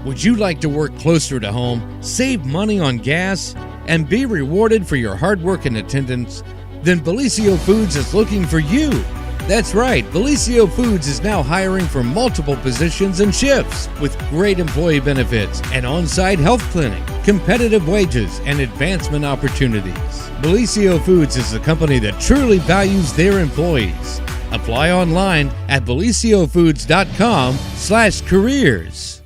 Would you like to work closer to home, save money on gas, and be rewarded for your hard work and attendance? Then Bellisio Foods is looking for you. That's right, Bellisio Foods is now hiring for multiple positions and shifts with great employee benefits, an on-site health clinic, competitive wages, and advancement opportunities. Bellisio Foods is a company that truly values their employees. Apply online at BellisioFoods.com/careers.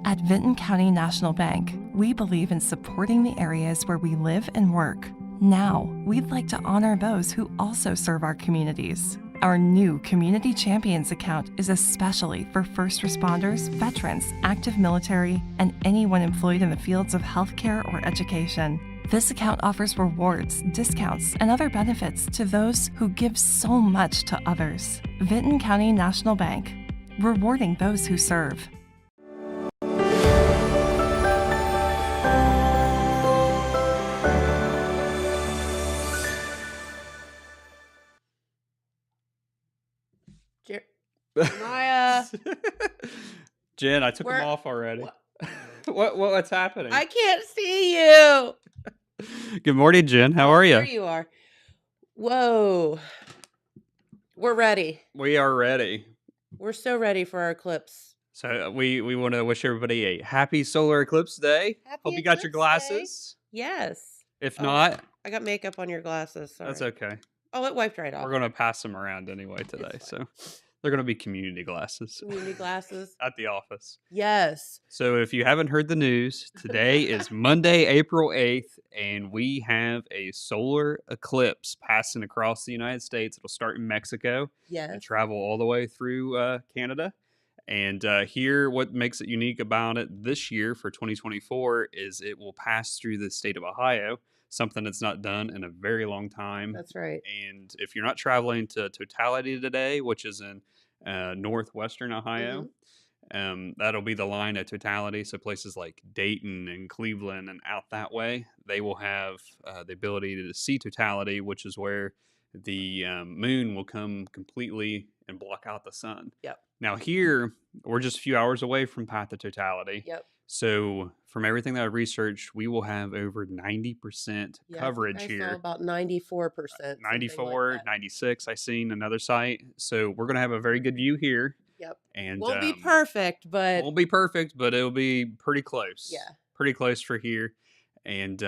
At Vinton County National Bank, we believe in supporting the areas where we live and work. Now, we'd like to honor those who also serve our communities. Our new Community Champions account is especially for first responders, veterans, active military, and anyone employed in the fields of healthcare or education. This account offers rewards, discounts, and other benefits to those who give so much to others. Vinton County National Bank, rewarding those who serve. Maya. Jen, I took them off already. What's happening? I can't see you. Good morning, Jen. How are you? There you are. Whoa. We're ready. We are ready. We're so ready for our eclipse. So we want to wish everybody a happy solar eclipse day. Hope you got your glasses. Yes. If not, I got makeup on your glasses. Sorry. that's okay. Oh, it wiped right off. We're going to pass them around anyway today. So they're going to be community glasses. Community glasses. At the office. Yes. So if you haven't heard the news, today is Monday, April 8th, and we have a solar eclipse passing across the United States. It'll start in Mexico and travel all the way through Canada. And here, what makes it unique about it this year for 2024 is it will pass through the state of Ohio, something that's not done in a very long time. That's right. And if you're not traveling to Totality today, which is in northwestern Ohio, that'll be the line at Totality. So places like Dayton and Cleveland and out that way, they will have the ability to see Totality, which is where the moon will come completely and block out the sun. Yep. Now here, we're just a few hours away from Path to Totality. Yep. So from everything that I've researched, we will have over 90% coverage here. I saw about 94%. 94, like 96, I seen another site. So we're going to have a very good view here. Yep. And won't be perfect, but... Won't be perfect, but it'll be pretty close. Yeah. Pretty close for here. And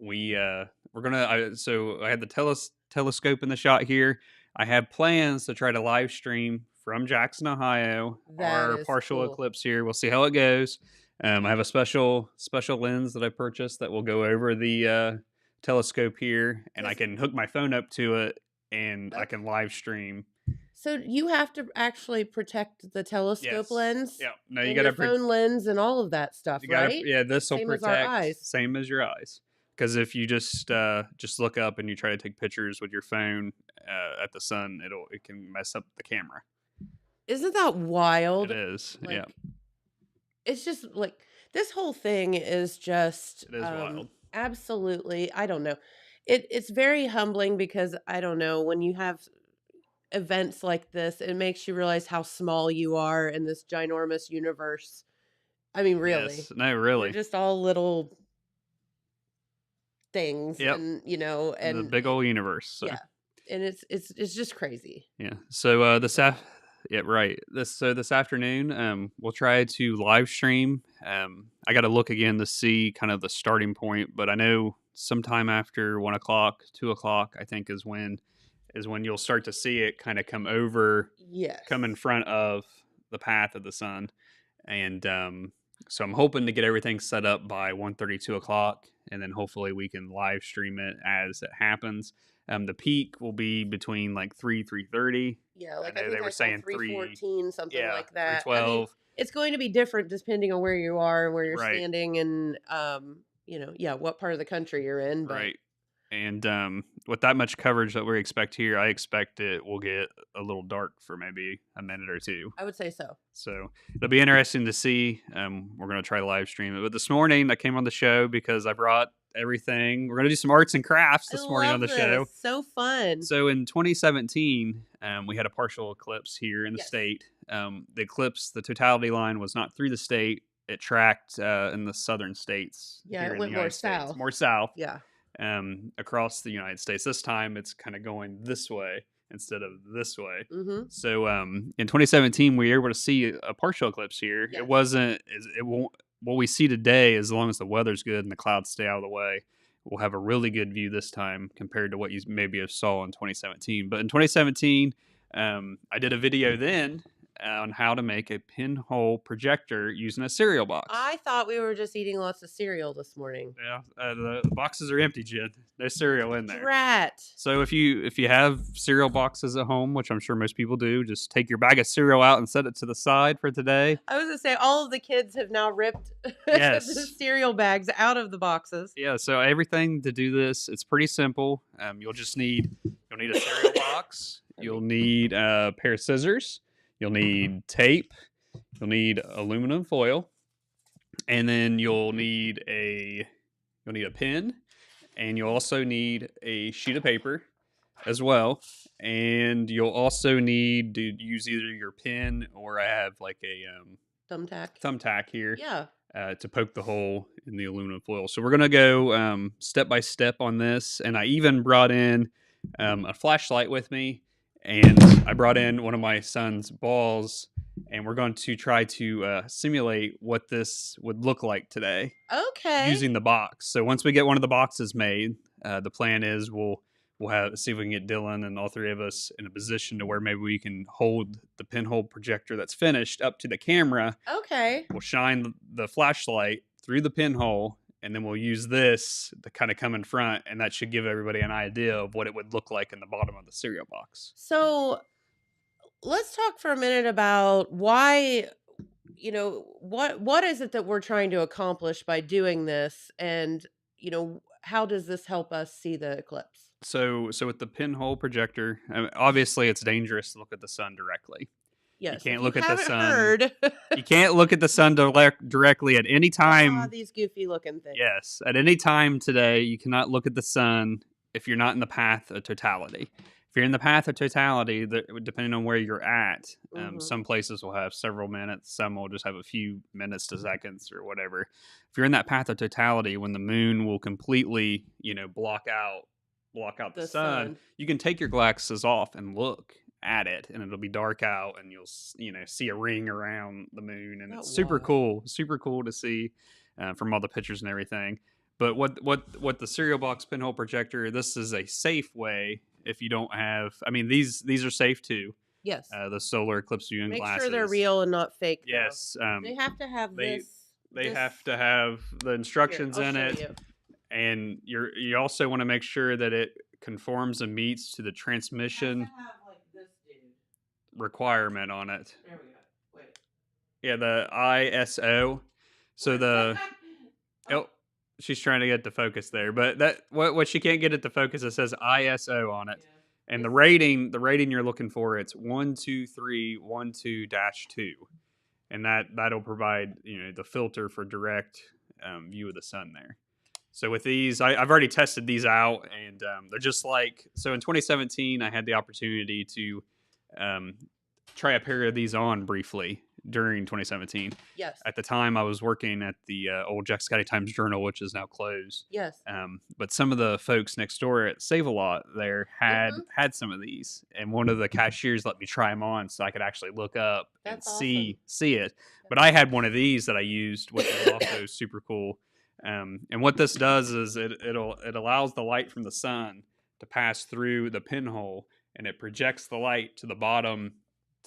we're going to... So I had the telescope in the shot here. I have plans to try to live stream from Jackson, Ohio, our partial eclipse here. We'll see how it goes. I have a special lens that I purchased that will go over the telescope here, and I can hook my phone up to it, and I can live stream. So you have to actually protect the telescope lens? Yeah. No, you got to phone lens and all of that stuff, right? Yeah, this will protect. Same as our eyes. Same as your eyes. Because if you just look up and you try to take pictures with your phone at the sun, it can mess up the camera. Isn't that wild? It is. Yeah. It's just like this whole thing is just it is wild. Absolutely. I don't know. It's very humbling because I don't know, when you have events like this, it makes you realize how small you are in this ginormous universe. I mean, really. Yes. No, really. We're just all little things, and and the big old universe. So. Yeah. And it's just crazy. Yeah. So this afternoon, we'll try to live stream. I got to look again to see kind of the starting point, but I know sometime after 1 o'clock, 2 o'clock, I think is when you'll start to see it kind of come in front of the path of the sun. And so I'm hoping to get everything set up by 1:30, 2 o'clock, and then hopefully we can live stream it as it happens. The peak will be between like 3:30. Yeah, like I think they were saying 3:14, something like that. 3:12. I mean, it's going to be different depending on where you are and where you're standing, and what part of the country you're in. But. Right. And with that much coverage that we expect here, I expect it will get a little dark for maybe a minute or two. I would say so. So it'll be interesting to see. We're going to try to live stream it. But this morning I came on the show because I brought everything. We're going to do some arts and crafts this morning on the show. So fun. So in 2017, we had a partial eclipse here in the state. The eclipse, the totality line was not through the state. it tracked in the southern states Yeah, here it in the went more United States, south. more south, Yeah. across the United States. This time it's kind of going this way instead of this way. Mm-hmm. So in 2017, we were able to see a partial eclipse here. Yes. It wasn't, it won't, what we see today, as long as the weather's good and the clouds stay out of the way, we'll have a really good view this time compared to what you maybe saw in 2017. But in 2017, I did a video then on how to make a pinhole projector using a cereal box. I thought we were just eating lots of cereal this morning. Yeah, the boxes are empty, Jen. No cereal in there. Drat. So if you have cereal boxes at home, which I'm sure most people do, just take your bag of cereal out and set it to the side for today. I was gonna say all of the kids have now ripped Yes. the cereal bags out of the boxes. Yeah, so everything to do this, it's pretty simple. You'll need a cereal box. You'll need a pair of scissors. You'll need tape. You'll need aluminum foil, and then you'll need a pen, and you'll also need a sheet of paper as well. And you'll also need to use either your pen or I have like a thumbtack here. Yeah. To poke the hole in the aluminum foil. So we're gonna go step by step on this, and I even brought in a flashlight with me, and I brought in one of my son's balls, and we're going to try to simulate what this would look like today Okay. using the box. So once we get one of the boxes made, the plan is we'll see if we can get Dylan and all three of us in a position to where maybe we can hold the pinhole projector that's finished up to the camera. Okay. We'll shine the flashlight through the pinhole, and then we'll use this to kind of come in front, and that should give everybody an idea of what it would look like in the bottom of the cereal box. So let's talk for a minute about why, what is it that we're trying to accomplish by doing this, and how does this help us see the eclipse? So with the pinhole projector, obviously it's dangerous to look at the sun directly. Yes. can't if look you at the haven't sun. Heard. You can't look at the sun directly at any time. These goofy looking things. Yes, at any time today, you cannot look at the sun if you're not in the path of totality. If you're in the path of totality, depending on where you're at, some places will have several minutes, some will just have a few minutes to seconds or whatever. If you're in that path of totality, when the moon will completely, block out the sun, you can take your glasses off and look at it, and it'll be dark out, and you'll see a ring around the moon, and it's super cool to see from all the pictures and everything. But what the cereal box pinhole projector, this is a safe way if you don't have. I mean, these are safe too. Yes. The solar eclipse viewing Make glasses. sure they're real and not fake. Yes. They have to have this. They have to have the instructions in it, and you also want to make sure that it conforms and meets to the transmission requirement on it. There we go. Wait. Yeah, the ISO. So she's trying to get the focus there, but what she can't get it to focus, it says ISO on it. Yeah. And the rating you're looking for, it's 12312-2, and that'll provide the filter for direct view of the sun there. So with these, I've already tested these out, and they're just like, so in 2017 I had the opportunity to try a pair of these on briefly during 2017. Yes. At the time, I was working at the old Jackson County Times Journal, which is now closed. Yes. But some of the folks next door at Save-A-Lot there had some of these, and one of the cashiers let me try them on so I could actually look up and see it. But I had one of these that I used, which is also super cool. And what this does is it allows the light from the sun to pass through the pinhole, and it projects the light to the bottom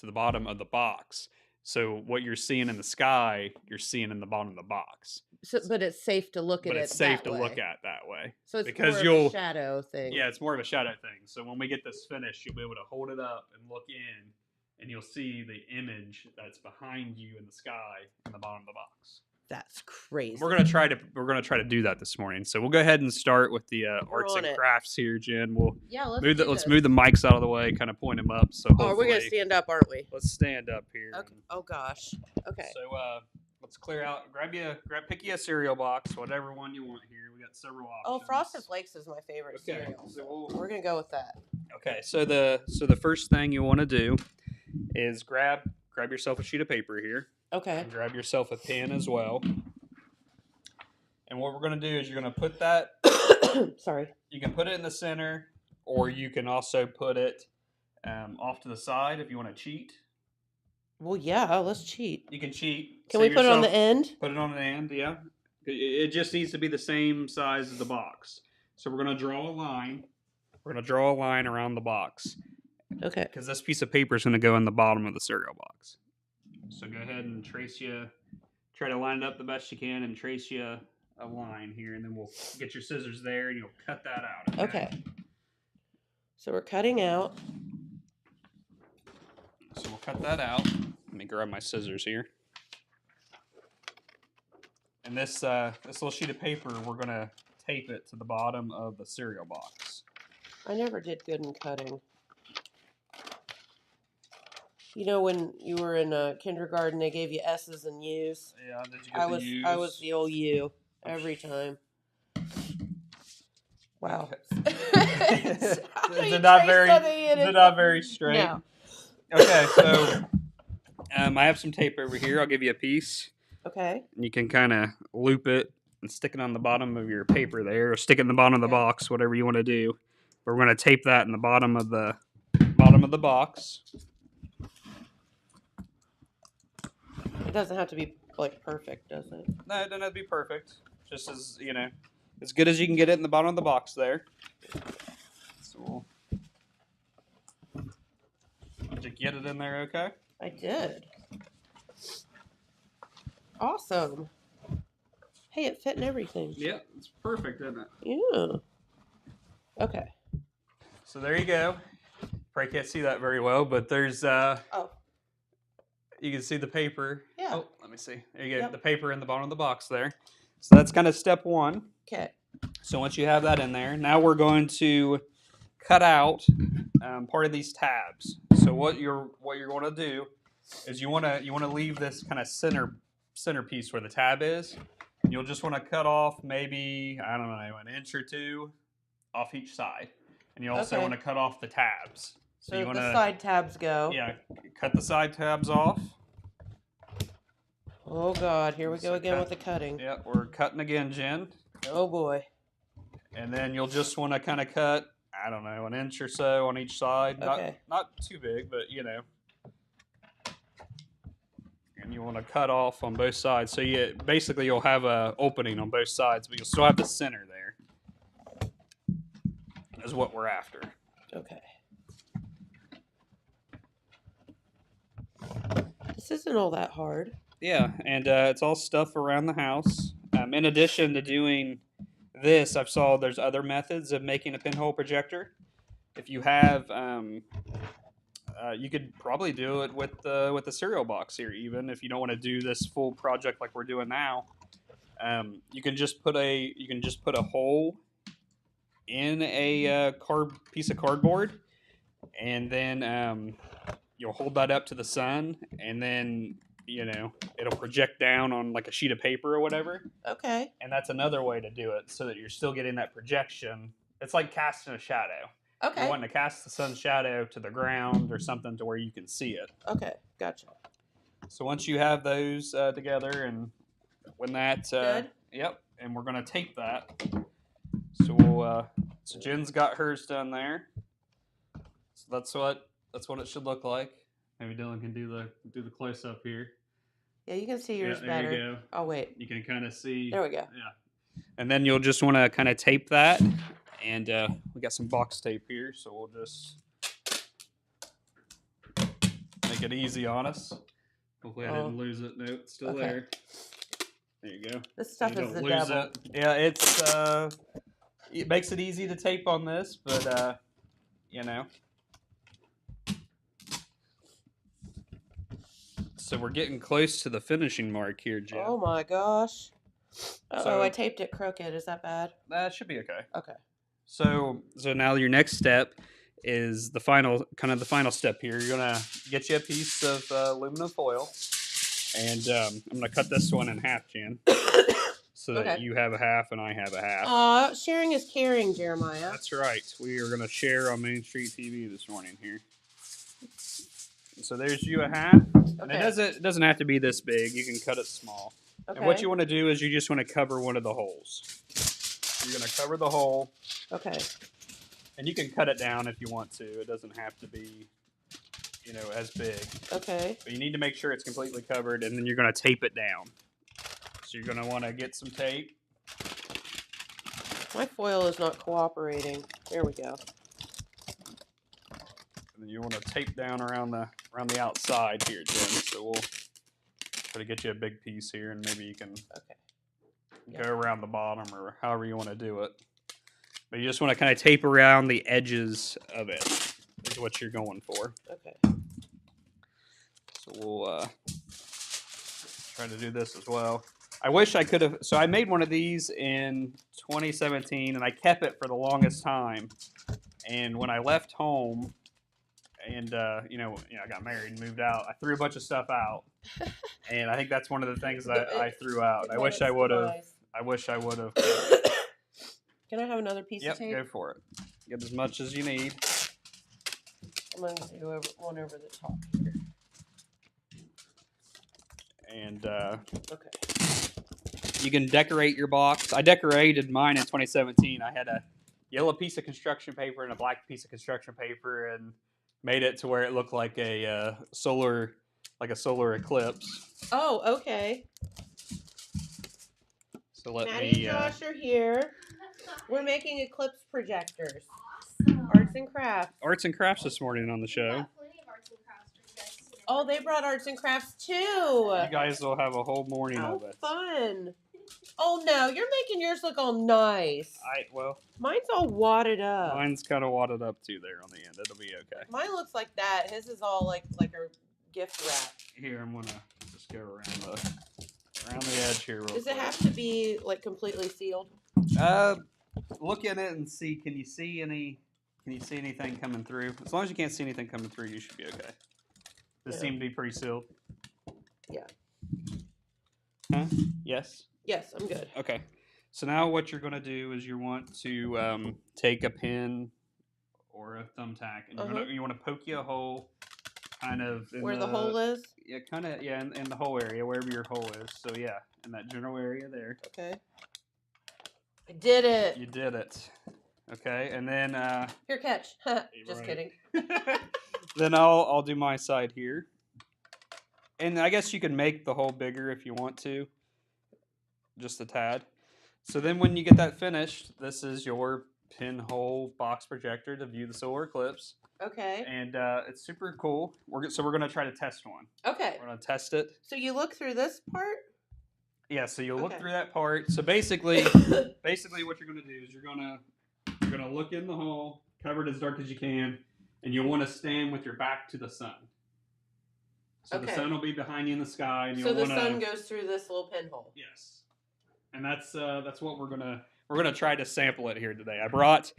of the box. So what you're seeing in the sky, you're seeing in the bottom of the box. So, but it's safe to look at it. But it's safe to look at that way. So it's because more of a shadow thing. Yeah, it's more of a shadow thing. So when we get this finished, you'll be able to hold it up and look in, and you'll see the image that's behind you in the sky in the bottom of the box. That's crazy. We're gonna try to do that this morning. So we'll go ahead and start with the arts and crafts here, Jen. Let's move the mics out of the way, kind of point them up. So we're gonna stand up, aren't we? Let's stand up here. Okay. Oh gosh. Okay. So let's clear out. Pick you a cereal box, whatever one you want here. We got several options. Oh, Frosted Flakes is my favorite cereal. So we're gonna go with that. Okay. So the first thing you want to do is grab yourself a sheet of paper here. Okay. And grab yourself a pen as well. And what we're going to do is you're going to put that, Sorry. you can put it in the center, or you can also put it off to the side if you want to cheat. Well, yeah, let's cheat. You can cheat. Can we put it on the end? Put it on the end, yeah. It just needs to be the same size as the box. So we're going to draw a line. We're going to draw a line around the box. Okay. Because this piece of paper is going to go in the bottom of the cereal box. So go ahead and try to line it up the best you can and trace you a line here, and then we'll get your scissors there and you'll cut that out. Okay. So we're cutting out. So we'll cut that out. Let me grab my scissors here. And this little sheet of paper, we're going to tape it to the bottom of the cereal box. I never did good in cutting. You know, when you were in kindergarten, they gave you S's and U's. Yeah, did you get the U's? I was the old U every time. Wow. Is it not very straight? No. Okay, so I have some tape over here. I'll give you a piece. Okay. And you can kind of loop it and stick it on the bottom of your paper there, or stick it in the bottom of the box, whatever you want to do. But we're going to tape that in the bottom of the box. It doesn't have to be like perfect, does it? No, it doesn't have to be perfect. Just as as good as you can get it in the bottom of the box there. So, did you get it in there? Okay. I did. Awesome. Hey, it fit and everything. Yeah, it's perfect, isn't it? Yeah. Okay. So there you go. Probably can't see that very well, but there's you can see the paper. Yeah. Oh, let me see. There you go. Yep. The paper in the bottom of the box there. So that's kind of step one. Okay. So once you have that in there, now we're going to cut out part of these tabs. So what you're going to do is you want to leave this kind of centerpiece where the tab is. You'll just want to cut off maybe, I don't know, an inch or two off each side. And you also want to cut off the tabs. So you want the side tabs go. Yeah, cut the side tabs off. Oh God, here we go again with the cutting. Yeah, we're cutting again, Jen. Oh boy. And then you'll just want to kind of cut, I don't know, an inch or so on each side. Okay. Not too big, but And you want to cut off on both sides. So basically you'll have a opening on both sides, but you'll still have the center there. Is what we're after. Okay. This isn't all that hard. Yeah, and it's all stuff around the house. In addition to doing this, I've saw there's other methods of making a pinhole projector. If you have, you could probably do it with the cereal box here. Even if you don't want to do this full project like we're doing now, you can just put a hole in a piece of cardboard, and then you'll hold that up to the sun, and then it'll project down on like a sheet of paper or whatever. Okay. And that's another way to do it, so that you're still getting that projection. It's like casting a shadow. Okay. You're wanting to cast the sun's shadow to the ground or something to where you can see it. Okay, gotcha. So once you have those together, and when that, good. Yep, and we're gonna tape that. So so Jen's got hers done there. So that's what it should look like. Maybe Dylan can do the close up here. Yeah, you can see yours there better. You go. Oh wait. You can kind of see. There we go. Yeah. And then you'll just want to kind of tape that, and we got some box tape here, so we'll just make it easy on us. Hopefully I didn't lose it. No, it's still there. There you go. This stuff So you is the don't lose devil. it. Yeah, it makes it easy to tape on this, but So we're getting close to the finishing mark here, Jim. Oh my gosh. So- I taped it crooked. Is that bad? That should be okay. Okay. So now your next step is the final step here. You're gonna get you a piece of aluminum foil, and I'm gonna cut this one in half, Jen, so that Okay. you have a half and I have a half. Sharing is caring, Jeremiah. That's right. We are gonna share on Main Street TV this morning here. So there's you a half. And Okay. it doesn't have to be this big. You can cut it small. Okay. And what you want to do is you just want to cover one of the holes. You're going to cover the hole. Okay. And you can cut it down if you want to. It doesn't have to be, as big. Okay. But you need to make sure it's completely covered, and then you're going to tape it down. So you're going to want to get some tape. My foil is not cooperating. There we go. And then you want to tape down around the outside here, Jen. So we'll try to get you a big piece here, and maybe you can go around the bottom or however you want to do it. But you just want to kind of tape around the edges of it is what you're going for. Okay. So we'll try to do this as well. I wish I could have. So I made one of these in 2017, and I kept it for the longest time. And when I left home, and I got married and moved out, I threw a bunch of stuff out. And I think that's one of the things that I threw out. I wish I would have. I wish I would have. Can I have another piece of tape? Yep, go for it. Get as much as you need. I'm going to do one over the top here. And okay. You can decorate your box. I decorated mine in 2017. I had a yellow piece of construction paper and a black piece of construction paper, and made it to where it looked like a solar eclipse. Oh, okay. So let Maddie me. and Josh are here. We're making eclipse projectors. Awesome. Arts and crafts this morning on the We show. got plenty of arts and crafts for you guys today. Oh, they brought arts and crafts too. You guys will have a whole morning How of it. fun. Oh no, you're making yours look all nice. Mine's all wadded up. Mine's kind of wadded up too there on the end. It'll be okay. Mine looks like that. His is all like a gift wrap. Here, I'm gonna just go around the edge here. Does it have to be like completely sealed? Look in it and see. Can you see anything coming through? As long as you can't see anything coming through, you should be okay. This seemed to be pretty sealed. Yeah. Huh? Yes. Yes, I'm good. Okay. So now what you're going to do is you want to take a pin or a thumbtack, and you want to poke you a hole, kind of in where the hole is. Yeah, kind of. Yeah, in the hole area, wherever your hole is. So yeah, in that general area there. Okay. I did it. You did it. Okay, and then Here, catch. Just kidding. Then I'll do my side here, and I guess you can make the hole bigger if you want to, just a tad. So then when you get that finished, this is your pinhole box projector to view the solar eclipse. Okay. And it's super cool. We're going to try to test one. Okay. We're going to test it. So you look through this part? Yeah, so you'll look Okay. through that part. So basically what you're going to do is you're going to look in the hole, cover it as dark as you can, and you'll want to stand with your back to the sun. So the sun will be behind you in the sky, and you'll so the want to. sun goes through this little pinhole. Yes, and that's what we're gonna try to sample it here today. I brought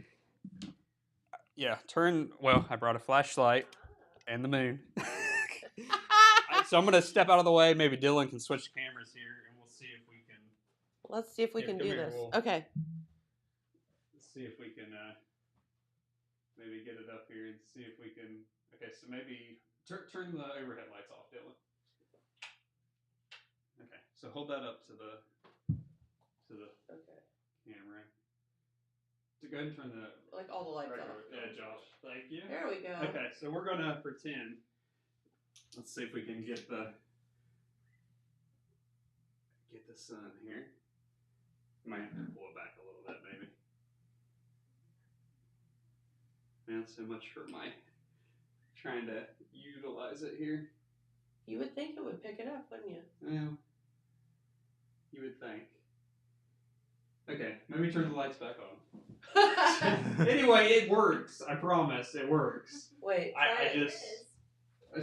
a flashlight and the moon. So I'm gonna step out of the way. Maybe Dylan can switch cameras here, and we'll see if we can. Let's see if we can do this. Okay. Let's see if we can maybe get it up here and see if we can. Okay, so maybe turn the overhead lights off, Dylan. Okay, so hold that up to the camera. So go ahead and turn Like all the lights off. Yeah, Josh. Thank you. There we go. Okay, so we're gonna pretend. Let's see if we can get the sun here. Might have to pull it back a little bit, maybe. Not so much for my trying to utilize it here. You would think it would pick it up, wouldn't you? Well, you would think. Okay, maybe turn the lights back on. Anyway, it works. I promise, it works. Wait. I just.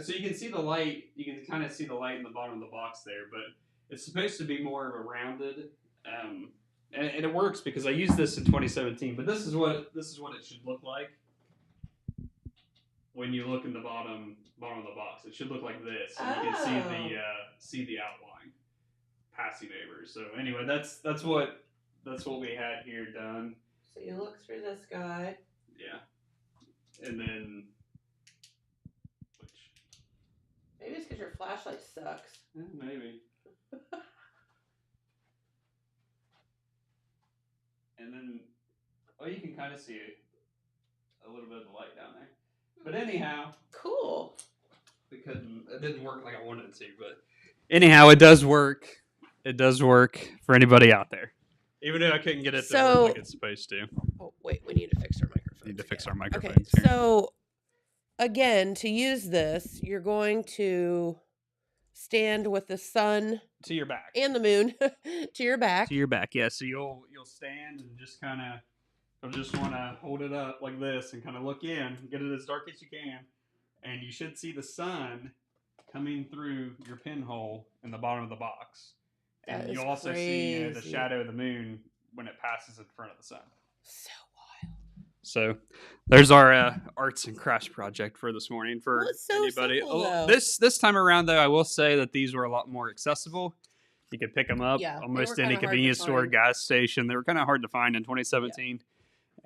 So you can see the light. You can kind of see the light in the bottom of the box there, but it's supposed to be more of a rounded. And it works because I used this in 2017. But this is what it should look like when you look in the bottom of the box. It should look like this, and you can see the outline, passing over. So anyway, that's what we had here done. So you look through this guy. Yeah, and then Maybe it's because your flashlight sucks. Maybe. And then, you can kind of see it. A little bit of the light down there. But anyhow, Cool. it didn't work like I wanted it to, but anyhow, it does work. It does work for anybody out there. Even though I couldn't get it to work like it's supposed to. Oh, wait, we need to fix our microphone. Need to fix our microphones Okay, here. so again, to use this, you're going to stand with the sun To your back. and the moon to your back. To your back, yeah. So you'll stand and just kind of, you'll just want to hold it up like this and kind of look in, get it as dark as you can, and you should see the sun coming through your pinhole in the bottom of the box. That And is you'll also see the crazy. shadow of the moon when it passes in front of the sun. So wild. So there's our arts and crafts project for this morning for Well, it's so anybody. simple, though. This time around, though, I will say that these were a lot more accessible. You could pick them up Yeah, they almost were any kinda hard to convenience store, find. gas station. They were kind of hard to find in 2017,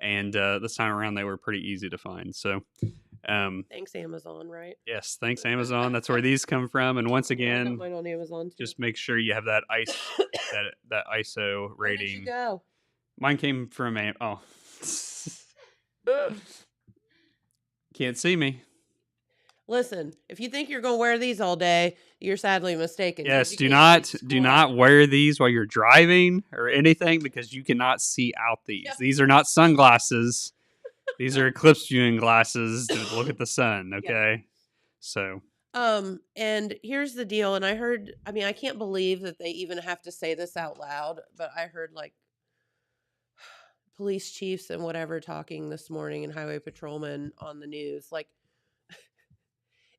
and this time around they were pretty easy to find. So, Thanks, Amazon, right? yes, thanks Amazon. That's where these come from. And once I got again, mine on Amazon too. just make sure you have that that ISO Where did you rating. go? Mine came from can't see me. Listen, if you think you're going to wear these all day, you're sadly mistaken. 'cause Yes, you do can't see not squat. wear these while you're driving or anything because you cannot see out these. Yeah. These are not sunglasses. These are eclipse viewing glasses to look at the sun, okay? So, And here's the deal, and I can't believe that they even have to say this out loud, but I heard like police chiefs and whatever talking this morning and highway patrolmen on the news. Like,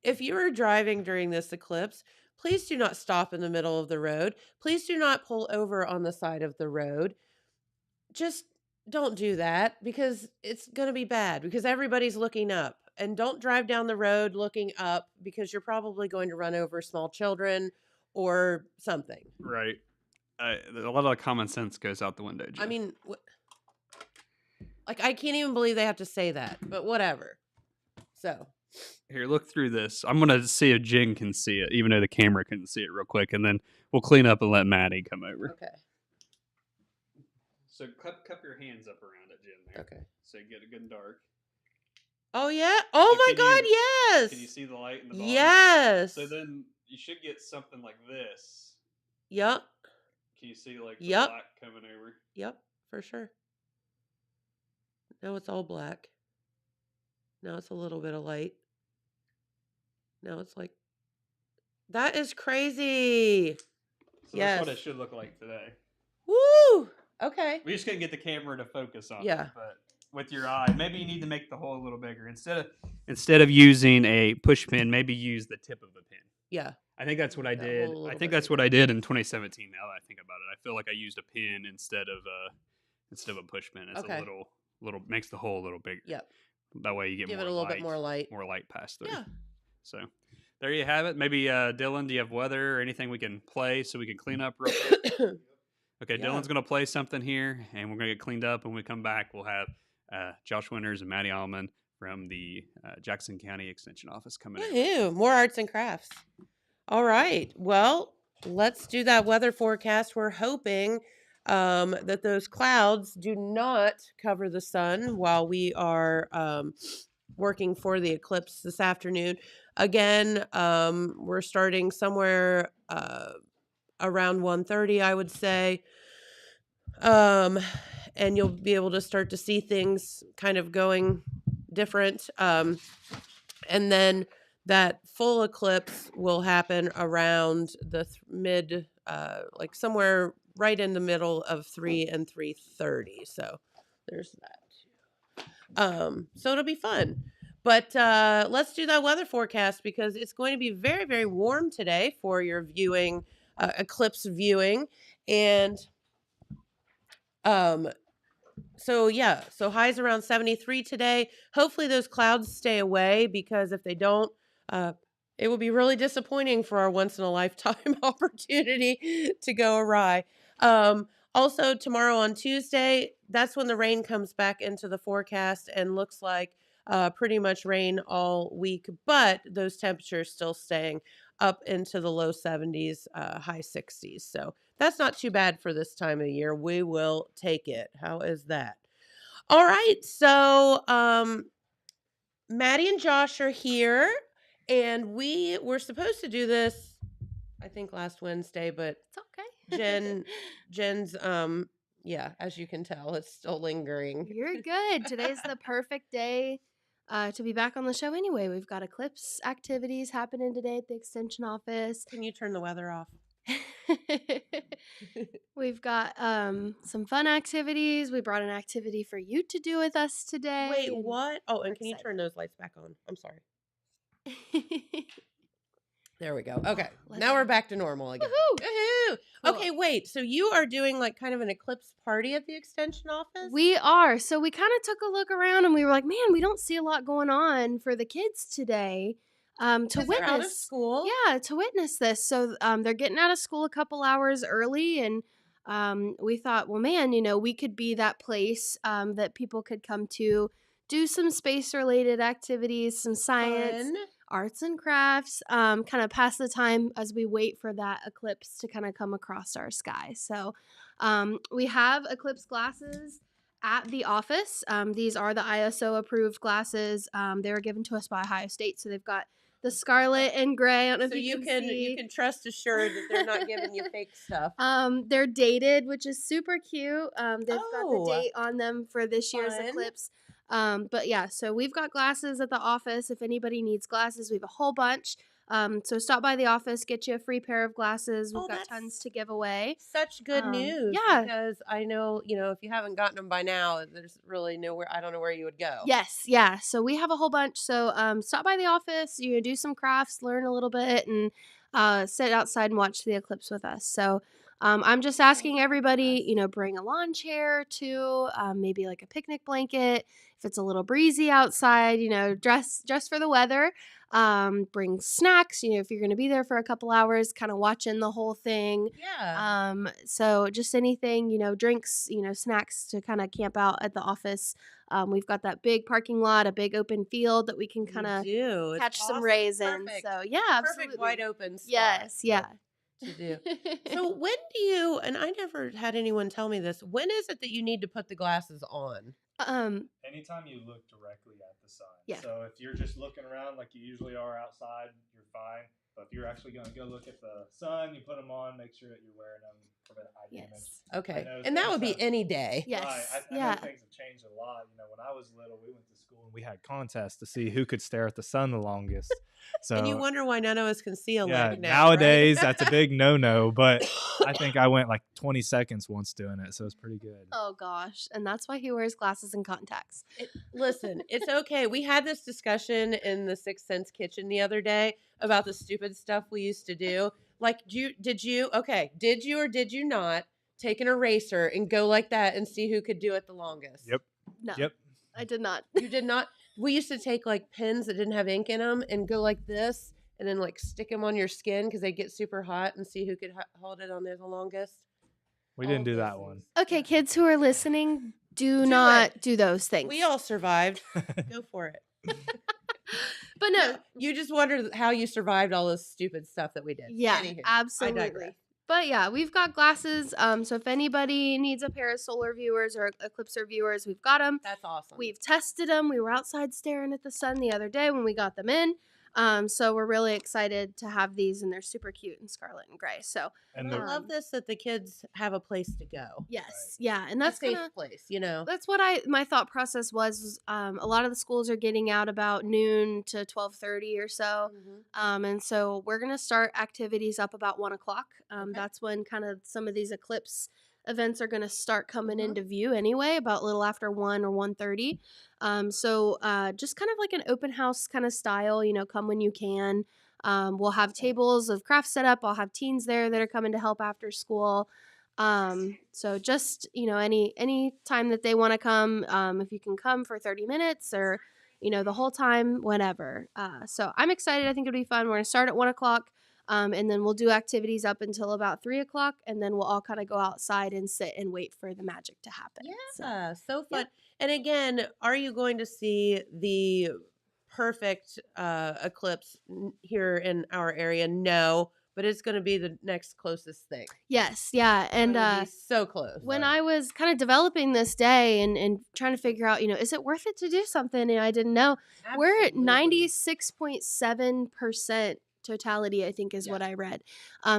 if you are driving during this eclipse, please do not stop in the middle of the road. Please do not pull over on the side of the road. Just don't do that because it's going to be bad because everybody's looking up. And don't drive down the road looking up because you're probably going to run over small children or something. right. A lot of common sense goes out the window, I Jen. mean, I can't even believe they have to say that, but whatever. So, Here, look through this. I'm going to see if Jen can see it, even though the camera couldn't see it real quick, and then we'll clean up and let Maddie come over. okay. So cup your hands up around it, Jen, there. Okay. So you get it good and dark. Oh, yeah. Oh, So my can God. you- Yes. Can you see the light in the bottom? Yes. So then you should get something like this. Yep. Can you see like the Yep. black coming over? Yep. For sure. Now it's all black. Now it's a little bit of light. Now it's like, that is crazy. So that's what Yes. it should look like today. Woo. Okay. We just couldn't get the camera to focus on Yeah. it, but with your eye, maybe you need to make the hole a little bigger. Instead of using a push pin, maybe use the tip of the pin. Yeah. I think that's what I That did. hole a I little think bit that's what I did in 2017. Now that I think about it, I feel like I used a pin instead of a push pin. It's Okay. a little makes the hole a little bigger. Yep. That way you get Give more it a little light, bit more light. more light pass through. Yeah. So there you have it. Maybe Dylan, do you have weather or anything we can play so we can clean up real quick? Okay, Yeah. Dylan's gonna play something here, and we're gonna get cleaned up. And when we come back, we'll have Josh Winters and Maddie Allman from the Jackson County Extension Office coming in. Woohoo. More arts and crafts. All right. Well, let's do that weather forecast. We're hoping that those clouds do not cover the sun while we are working for the eclipse this afternoon. Again, we're starting somewhere around 1:30, I would say. And you'll be able to start to see things kind of going different. And then that full eclipse will happen around the mid, like somewhere right in the middle of 3 and 3:30. So there's that. So it'll be fun. But let's do that weather forecast because it's going to be very, very warm today for your viewing, eclipse viewing. And so highs around 73 today. Hopefully those clouds stay away because if they don't, it will be really disappointing for our once in a lifetime opportunity to go awry. Also tomorrow on Tuesday, that's when the rain comes back into the forecast and looks like pretty much rain all week, but those temperatures still staying up into the low 70s, high 60s. So that's not too bad for this time of year. We will take it. How is that? All right. So Maddie and Josh are here, and we were supposed to do this, I think, last Wednesday, but It's okay. Jen's yeah, as you can tell, it's still lingering. You're good. Today's the perfect day to be back on the show anyway. We've got Eclipse activities happening today at the extension office. Can you turn the weather off? We've got some fun activities. We brought an activity for you to do with us today. Wait, and what? Oh, and we're can you excited. turn those lights back on? I'm sorry. There we go. Okay. Let's Now we're go. back to normal again. Woohoo! Woohoo! Cool. Okay, wait. So you are doing like kind of an eclipse party at the extension office? We are. So we kind of took a look around and we were like, man, we don't see a lot going on for the kids today to 'Cause they're out of witness. school. Yeah, to witness this. So they're getting out of school a couple hours early, and we thought, well, man, we could be that place that people could come to, do some space-related activities, some science, Fun. arts and crafts, kind of pass the time as we wait for that eclipse to kind of come across our sky. So we have eclipse glasses at the office. These are the ISO approved glasses. They were given to us by Ohio State, so they've got the scarlet and gray. I don't know So if you can see. you can trust assured that they're not giving you fake stuff. They're dated, which is super cute. They've got the Oh, date on them for this year's fun. eclipse. But yeah, so we've got glasses at the office. If anybody needs glasses, we have a whole bunch. So stop by the office, get you a free pair of glasses. We've Oh, got that's tons to give away. Such good news. Yeah. Because I know, if you haven't gotten them by now, there's really nowhere, I don't know where you would go. Yes, yeah. So we have a whole bunch. So stop by the office, do some crafts, learn a little bit, and sit outside and watch the eclipse with us. So I'm just asking everybody, bring a lawn chair too, maybe like a picnic blanket. If it's a little breezy outside, dress for the weather. Bring snacks, if you're going to be there for a couple hours, kind of watching the whole thing. Yeah. So just anything, drinks, snacks to kind of camp out at the office. We've got that big parking lot, a big open field that we can kind of do. It's catch some awesome. rays in. Perfect. So yeah, absolutely. Perfect wide open spot. Yes, yeah. To do. So when do you, and I never had anyone tell me this, when is it that you need to put the glasses on? Anytime you look directly at the sun. Yeah. So if you're just looking around like you usually are outside, you're fine. But if you're actually going to go look at the sun, you put them on, make sure that you're wearing them for the eye damage. Yes. Okay. I know And that things would be have- any day. Yes. Right. I yeah. know things have changed a lot. When I was little, we went to school and we had contests to see who could stare at the sun the longest. So And you wonder why none of us can see a yeah, light now. nowadays right? that's a big no-no. But I think I went like 20 seconds once doing it, so it's pretty good. Oh gosh, and that's why he wears glasses and contacts. Listen, it's okay. We had this discussion in the Sixth Sense kitchen the other day about the stupid stuff we used to do. Like, did you or did you not take an eraser and go like that and see who could do it the longest? Yep. No, Yep. I did not. You did not? We used to take like pens that didn't have ink in them and go like this and then like stick them on your skin because they get super hot and see who could hold it on there the longest. We All didn't of do those that things. one. Okay, kids who are listening, do Do not it. do those things. We all survived. Go for it. but no, You just wondered how you survived all this stupid stuff that we did. yeah, Anywho, I absolutely. digress. But yeah, we've got glasses. So if anybody needs a pair of solar viewers or eclipser viewers, we've got them. That's awesome. We've tested them. We were outside staring at the sun the other day when we got them in. So we're really excited to have these, and they're super cute in scarlet and gray. So And I the, love this that the kids have a place to go. yes, yeah, and That's that's a safe gonna. place, That's what my thought process was. A lot of the schools are getting out about noon to 12:30 or so. And so we're gonna start activities up about 1:00. Okay. That's when kind of some of these eclipse events are gonna start coming Mhm. into view anyway, about a little after 1 or 1:30. So just kind of like an open house kind of style, come when you can. We'll have tables of crafts set up. I'll have teens there that are coming to help after school. So just, any time that they want to come, if you can come for 30 minutes or, the whole time, whenever. So I'm excited. I think it'll be fun. We're going to start at 1:00. And then we'll do activities up until about 3:00, and then we'll all kind of go outside and sit and wait for the magic to happen. So, Yeah, so fun. yeah. And again, are you going to see the perfect eclipse here in our area. No, but it's going to be the next closest thing. Yes, yeah, and It'll be so close. when I was kind of developing this day and trying to figure out, is it worth it to do something? And I didn't know. We're at Absolutely. 96.7% totality, I think is Yeah. what I read.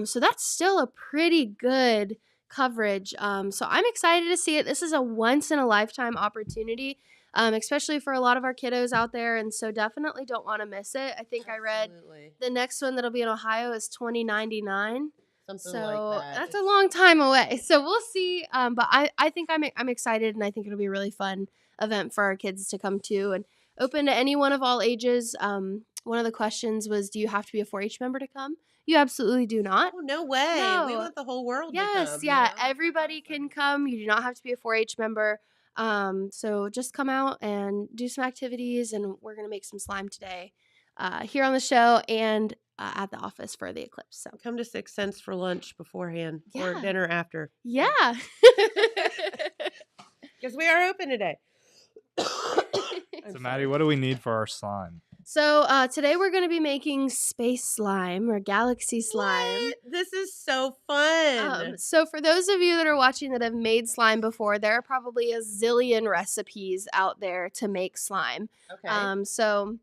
So that's still a pretty good coverage. So I'm excited to see it. This is a once in a lifetime opportunity, especially for a lot of our kiddos out there. And so definitely don't want to miss it. I think I read Absolutely. the next one that'll be in Ohio is 2099. Something So like that. that's a long time away. So we'll see. But I think I'm excited, and I think it'll be a really fun event for our kids to come to, and open to anyone of all ages. One of the questions was, do you have to be a 4-H member to come? You absolutely do not. Oh, no way. We No. want the whole world to Yes, come. yeah. That's Everybody can awesome. come. You do not have to be a 4-H member. So just come out and do some activities, and we're gonna make some slime today, here on the show and at the office for the eclipse. So Come to 6 Cents for lunch beforehand or Yeah. dinner after. yeah. Because we are open today. So, Maddie, what do we need for our slime? So today we're going to be making space slime or galaxy slime. What? This is so fun. So for those of you that are watching that have made slime before, there are probably a zillion recipes out there to make slime. Okay. So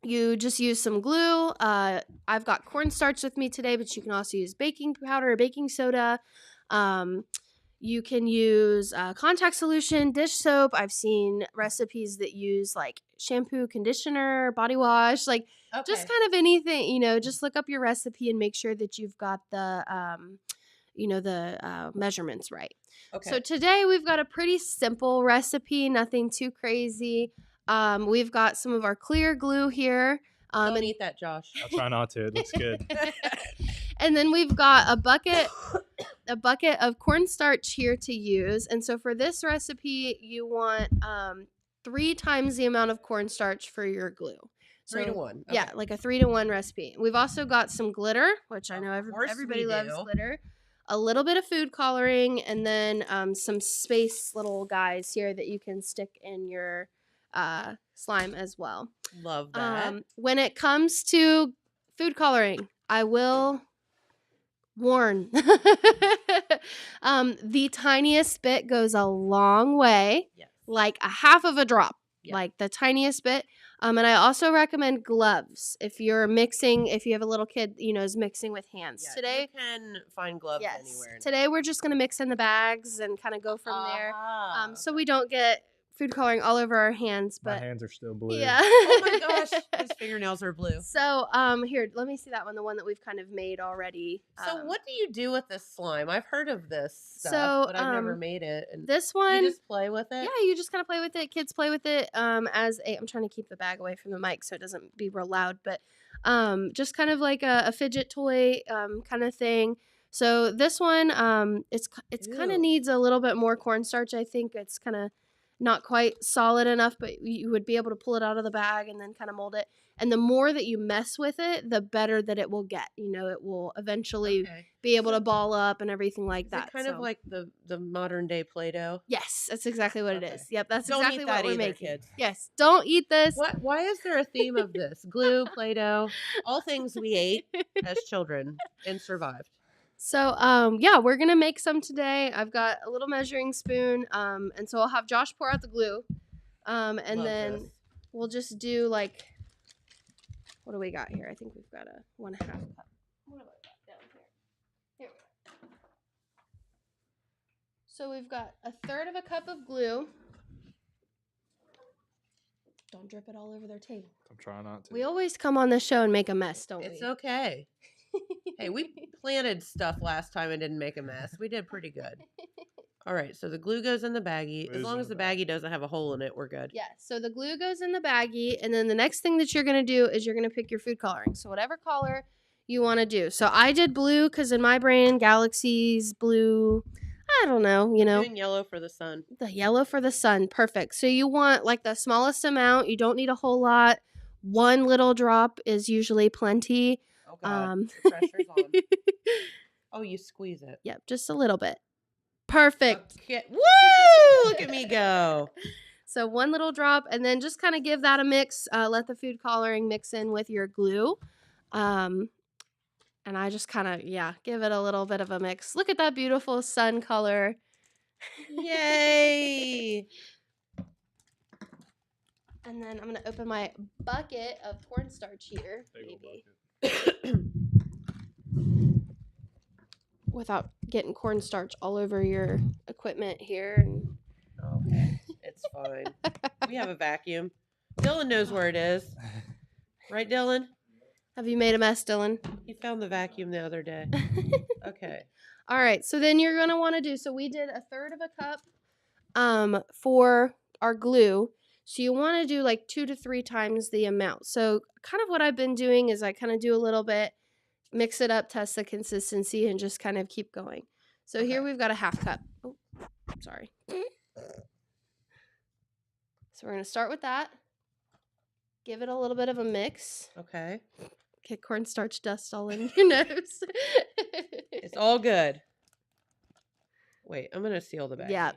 you just use some glue. I've got cornstarch with me today, but you can also use baking powder or baking soda. You can use contact solution, dish soap. I've seen recipes that use like shampoo, conditioner, body wash, like just kind of anything, just look up your recipe and make sure that you've got the, measurements right. Okay. So today we've got a pretty simple recipe, nothing too crazy. We've got some of our clear glue here. Don't And eat that, Josh. I'll try not to. It looks good. and then we've got a bucket of cornstarch here to use. And so for this recipe, you want 3 times the amount of cornstarch for your glue. 3 to 1. Okay. Yeah, like a 3 to 1 recipe. We've also got some glitter, which I know Of course everybody we loves do. glitter. A little bit of food coloring, and then some space little guys here that you can stick in your slime as well. Love that. When it comes to food coloring, I will warn. The tiniest bit goes a long way, Yes. like a half of a drop, Yeah. like the tiniest bit. And I also recommend gloves if you're mixing, if you have a little kid, is mixing with hands. Yeah, Today, you can find gloves yes, anywhere. today we're just gonna mix in the bags and kind of go from there, Ah. so we don't get food coloring all over our hands. My But hands are still blue. yeah. Oh my gosh, his fingernails are blue. So, here, let me see that one, the one that we've kind of made already. So what do you do with this slime? I've heard of this stuff, So, but I've never made it. And This you one, just play with it? yeah, you just kind of play with it. Kids play with it I'm trying to keep the bag away from the mic so it doesn't be real loud, but just kind of like a fidget toy kind of thing. So this one, it's kind Ew. of needs a little bit more cornstarch. I think it's kind of not quite solid enough, but you would be able to pull it out of the bag and then kind of mold it. And the more that you mess with it, the better that it will get. It will eventually Okay. be able to ball up and everything like Is that. it kind of So- like the modern day Play-Doh? Yes, that's exactly what it Okay. is. Yep, that's Don't exactly eat what that we're either, making. kids. Yes, don't eat this. What? Why is there a theme of this? Glue, Play-Doh, all things we ate as children and survived. So, yeah, we're gonna make some today. I've got a little measuring spoon, and so I'll have Josh pour out the glue, and Love then this. we'll just do like, what do we got here? I think we've got a 1/2 cup. What have I got down here? Here we go. So we've got a 1/3 of a cup of glue. Don't drip it all over their table. I'm trying not to. We always come on this show and make a mess, don't It's we? okay. Hey, we planted stuff last time and didn't make a mess. We did pretty good. All right, so the glue goes in the baggie. As Glue's long in as the the baggie doesn't have a hole in it, we're good. Yeah, so the glue goes in the baggie, and then the next thing that you're going to do is you're going to pick your food coloring. So whatever color you want to do. So I did blue because in my brain, galaxies, blue, I don't know, Doing yellow for the sun. the yellow for the sun. Perfect. So you want like the smallest amount. You don't need a whole lot. 1 little drop is usually plenty. Oh God, the pressure's on. Oh, you squeeze it. Yep, just a little bit. Perfect. Okay. Woo! Look at me go. So 1 little drop, and then just kind of give that a mix. Let the food coloring mix in with your glue. And I just kind of, give it a little bit of a mix. Look at that beautiful sun color. Yay! And then I'm going to open my bucket of cornstarch here. Big ol' Maybe. Without getting cornstarch all over your equipment here. And Okay, it's fine. We have a vacuum. Dylan knows where it is. Right, Dylan? have you made a mess, Dylan? He found the vacuum the other day. Okay. All right, so then you're going to want to do, so we did 1/3 of a cup for our glue. So you want to do like 2 to 3 times the amount. So kind of what I've been doing is I kind of do a little bit, mix it up, test the consistency, and just kind of keep going. So here Okay. we've got a 1/2 cup. Oh, sorry. So we're going to start with that. Give it a little bit of a mix. Okay. Get cornstarch dust all in your nose. It's all good. Wait, I'm gonna seal the baggie. Yeah.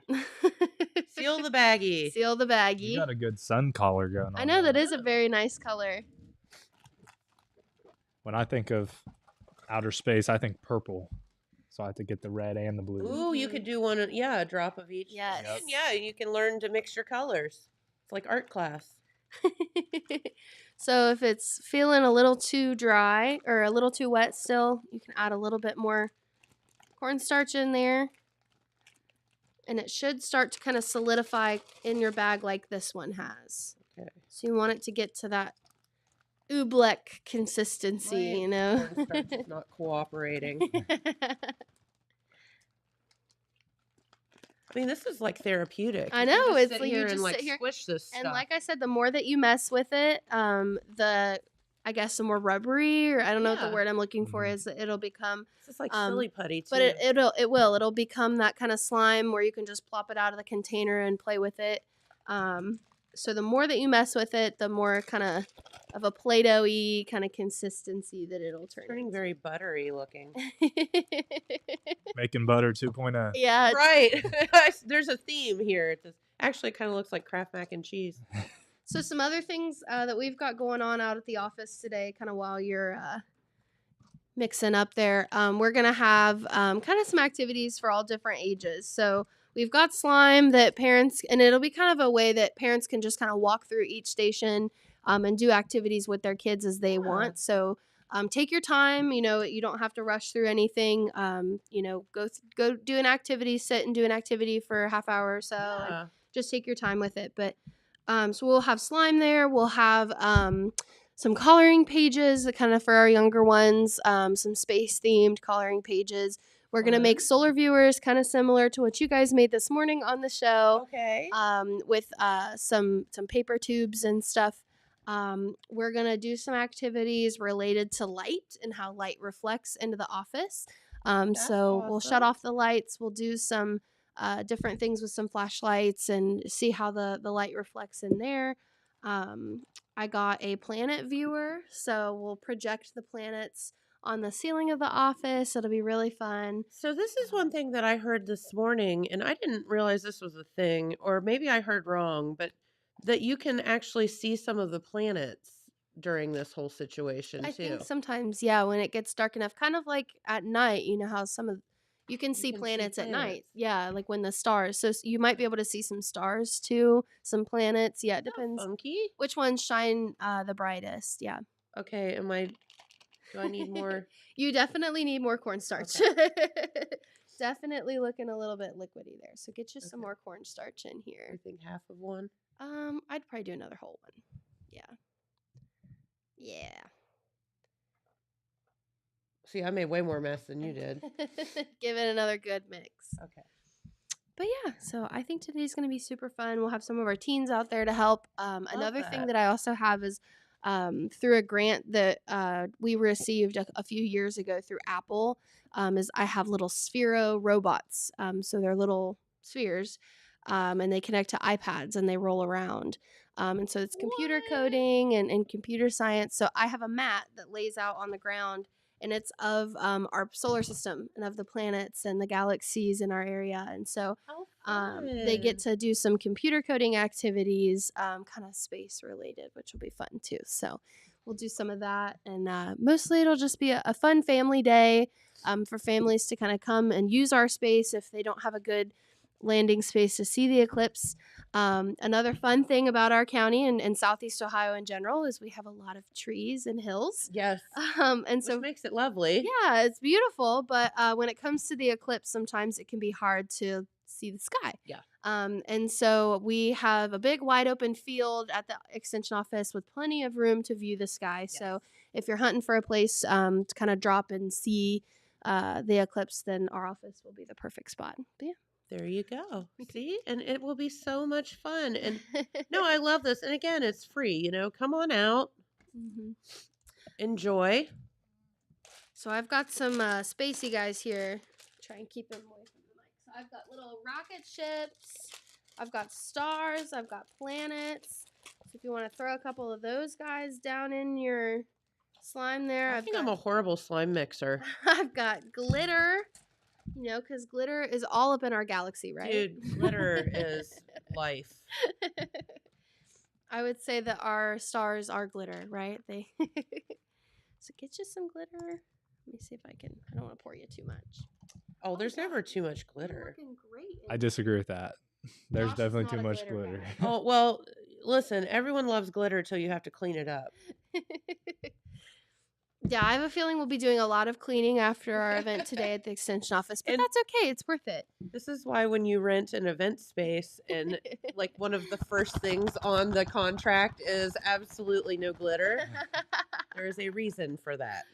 Seal the baggie. Seal the baggie. You got a good sun color going on. I know that there. is a very nice color. When I think of outer space, I think purple. So I have to get the red and the blue. Ooh, you could do one. A drop of each. Yes. Yep. Yeah, you can learn to mix your colors. It's like art class. So if it's feeling a little too dry or a little too wet still, you can add a little bit more cornstarch in there. And it should start to kind of solidify in your bag like this one has. Okay. So you want it to get to that oobleck consistency, My you know? cornstarch is not cooperating. I mean, this is like therapeutic. I You can know, just it's sit like you here just and like sit here- squish this And stuff. like I said, the more that you mess with it, I guess the more rubbery, or I don't know what Yeah. the word I'm looking for Mhm. is, that it'll become. This is like um, silly putty too. But it'll become that kind of slime where you can just plop it out of the container and play with it. So the more that you mess with it, the more kind of a Play-Doh-y kind of consistency that it'll turn. turning very buttery looking. Making butter 2.0. Yeah. Right. There's a theme here. Actually, it kind of looks like Kraft mac and cheese. So some other things that we've got going on out at the office today, kind of while you're mixing up there, we're gonna have kind of some activities for all different ages. So we've got slime that parents, and it'll be kind of a way that parents can just kind of walk through each station and do activities with their kids as they want. So take your time. You know, you don't have to rush through anything. You know, go do an activity, sit and do an activity for a half hour or so. and Yeah. just take your time with it. But so we'll have slime there. We'll have some coloring pages that kind of for our younger ones, some space themed coloring pages. We're going to make Fun. solar viewers kind of similar to what you guys made this morning on the show, Okay. with some paper tubes and stuff. We're going to do some activities related to light and how light reflects into the office. So we'll shut awesome. off the lights. We'll do some different things with some flashlights and see how the light reflects in there. I got a planet viewer, so we'll project the planets on the ceiling of the office. It'll be really fun. So this is one thing that I heard this morning, and I didn't realize this was a thing, or maybe I heard wrong, but that you can actually see some of the planets during this whole situation I too. think sometimes, yeah, when it gets dark enough, kind of like at night, you know how you can see can see planets at night. planets. Yeah, like when the stars. So you might be able to see some stars too, some planets. Yeah, it Isn't that depends funky. which ones shine the brightest. Yeah. Okay, do I need more? You definitely need more cornstarch. Definitely looking a little bit liquidy there. So get you some Okay. more cornstarch in I here. think half of one. I'd probably do another whole one. Yeah. Yeah. See, I made way more mess than you did. Give it another good mix. Okay. But yeah, so I think today's going to be super fun. We'll have some of our teens out there to help. Another thing that. that I also have is through a grant that we received a few years ago through Apple, is I have little Sphero robots. So they're little spheres, and they connect to iPads and they roll around. And so it's computer What? coding and computer science. So I have a mat that lays out on the ground, and it's of our solar system and of the planets and the galaxies in our area. And so How They get Fun. to do some computer coding activities, kind of space related, which will be fun too. So we'll do some of that. And mostly it'll just be a fun family day for families to kind of come and use our space if they don't have a good landing space to see the eclipse. Another fun thing about our county and Southeast Ohio in general is we have a lot of trees and hills. Yes. And Which so makes it lovely. yeah, it's beautiful, but when it comes to the eclipse, sometimes it can be hard to see the sky. Yeah. And so we have a big wide open field at the extension office with plenty of room to view the sky. So if you're hunting for a place to kind of drop and see the eclipse, then our office will be the perfect spot. But yeah. There you go. See? And it will be so much fun. And no, I love this. And again, it's free. Come on out, Mhm. enjoy. So I've got some spacey guys here. Try and keep them away from the mic. So I've got little rocket ships. I've got stars. I've got planets. So if you want to throw a couple of those guys down in your slime there, I think I'm a horrible slime mixer. I've got glitter. Because glitter is all up in our galaxy, right? Dude, glitter is life. I would say that our stars are glitter, right? So get you some glitter. Let me see if I can. I don't want to pour you too much. Oh, there's yeah. never too much You're glitter. looking great. I disagree with that. There's Josh is definitely not too a much glitter glitter. guy. Oh, well, listen, everyone loves glitter till you have to clean it up. Yeah, I have a feeling we'll be doing a lot of cleaning after our event today at the extension office, but And- that's okay. It's worth it. This is why when you rent an event space and like one of the first things on the contract is absolutely no glitter, there is a reason for that.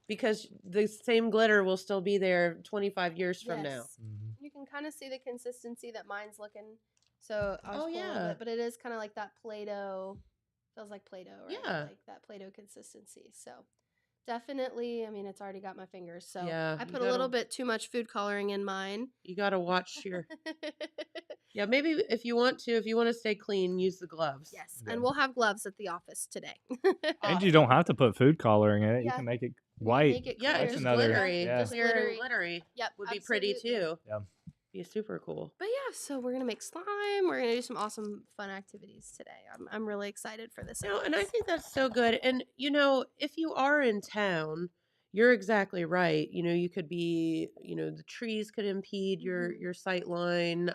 Because the same glitter will still be there 25 years from now. Yes. You can kind of see the consistency that mine's looking. So I was Oh, pulling a little yeah. bit, but it is kind of like that Play-Doh. Feels like Play-Doh, right? Yeah. Like that Play-Doh consistency. So definitely, I mean, it's already got my fingers. So Yeah, I you put a little gotta- bit too much food coloring in mine. You got to watch your. Yeah, maybe if you want to stay clean, use the gloves. Yes, Yeah. and we'll have gloves at the office today. And you don't have to put food coloring in it. Yeah. You can make it You can white. make it Yeah, clear. That's just another- glittery. yeah. Just clear and Glittery. glittery Yep, would be pretty absolutely. too. Yeah. Be super cool. But yeah, so we're gonna make slime. We're gonna do some awesome, fun activities today. I'm really excited for this. No, and I event. think that's so good. And if you are in town, you're exactly right. You could be, the trees could impede your sight line.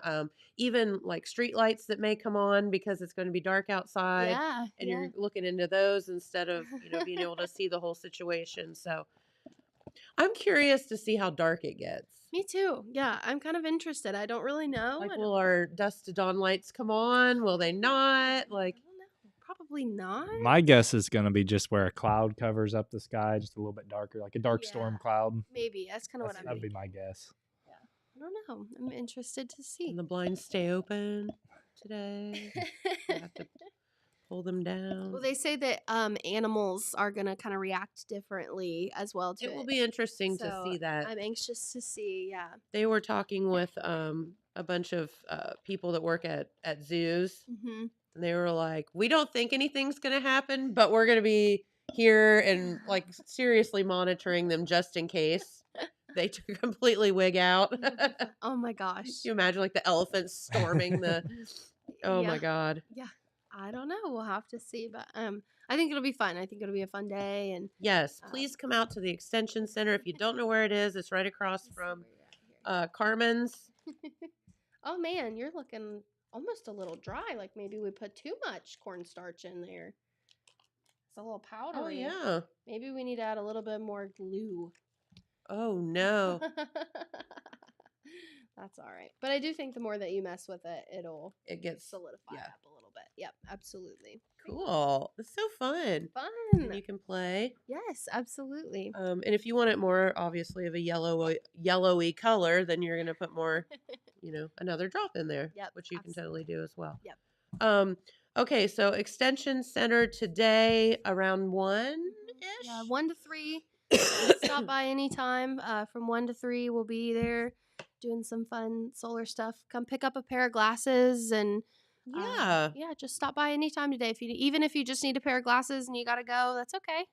Even like street lights that may come on because it's going to be dark outside, yeah, and yeah. you're looking into those instead of being able to see the whole situation. So I'm curious to see how dark it gets. Me too. Yeah, I'm kind of interested. I don't really know. Like, I will our dusk to dawn lights come on? Will they not? Like, don't know. Probably not. My guess is going to be just where a cloud covers up the sky, just a little bit darker, like a dark storm Yeah. cloud. Maybe that's kind of what I'm. That'd be my guess. I don't know. I'm interested to see. can the blinds stay open today? I have to pull them down. Well, they say that animals are gonna kind of react differently as well to It will be interesting to So see that. I'm anxious to see. Yeah. They were talking with a bunch of people that work at zoos, Mm-hmm. and they were like, "We don't think anything's going to happen, but we're going to be here and like seriously monitoring them just in case they completely wig out." Oh my gosh. Can you imagine like the elephants storming the? Oh my Yeah. god! I don't know. We'll have to see, but I think it'll be fun. I think it'll be a fun day. And Yes, please come out to the extension center. If you don't know where it is, it's right across let's see from where you're at here. Carmen's. Oh man, you're looking almost a little dry. Like maybe we put too much cornstarch in there. It's a little powdery. Oh yeah. Maybe we need to add a little bit more glue. Oh no. That's all right. But I do think the more that you mess with it, it'll It gets solidify yeah. up a little bit. Yep, absolutely. cool. It's so fun. Fun. And you can play. Yes, absolutely. And if you want it more, obviously, of a yellowy color, then you're going to put more, another drop in there, Yep, which you can absolutely. totally do as well. Yep. Okay, so Extension Center today around 1-ish? Yeah, 1 to 3. Stop by anytime. From 1 to 3, we'll be there doing some fun solar stuff. Come pick up a pair of glasses and Yeah. just stop by anytime today. Even if you just need a pair of glasses and you gotta go, that's okay.